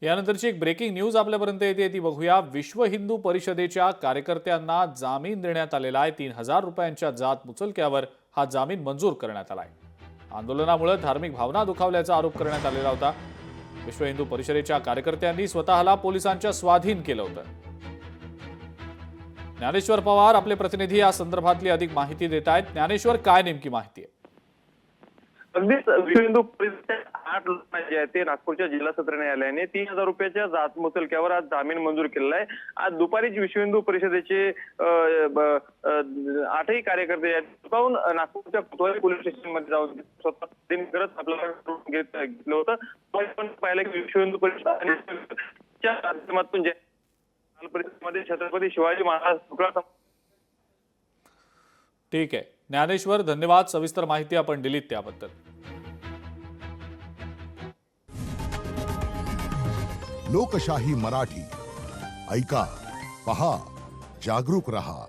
यानंतरची एक breaking news आपल्यापर्यंत येते ती बघूया। विश्व हिंदू परिषदेच्या कार्यकर्त्यांना जामीन देण्यात आलेला आहे। 3,000 रुपयांच्या जात मुचलक्यावर हा जामीन मंजूर करण्यात आलाय। आंदोलनामुळे धार्मिक भावना दुखावल्याचा आरोप करण्यात आलेला होता। विश्व हिंदू परिषदेच्या कार्यकर्त्यांनी स्वतःला पोलिसांच्या स्वाधीन केलं होतं। ज्ञानेश्वर पवार आपले प्रतिनिधी या संदर्भातली अधिक माहिती देत आहेत। ज्ञानेश्वर, काय नेमकी माहिती आहे? अगदीच विश्व हिंदू परिषदेच्या 8 लोकांना जे आहे ते नागपूरच्या जिल्हा सत्र न्यायालयाने 3,000 रुपयाच्या जात मुचलक्यावर आज जामीन मंजूर केलेला आहे। आज दुपारीच विश्व हिंदू परिषदेचे 8ही कार्यकर्ते स्वतःहून नागपूरच्या कोतवाली पोलीस स्टेशनमध्ये जाऊन स्वतः करत आपल्याला घेतलं होतं। पण पाहिलं की विश्व हिंदू परिषदेच्या माध्यमातून जे परिषदेमध्ये छत्रपती शिवाजी महाराज तुकडा। ठीक आहे ज्ञानेश्वर, धन्यवाद। सविस्तर माहिती आपण दिलीत त्याबद्दल। लोकशाही मराठी ऐका, पहा, जागरूक रहा।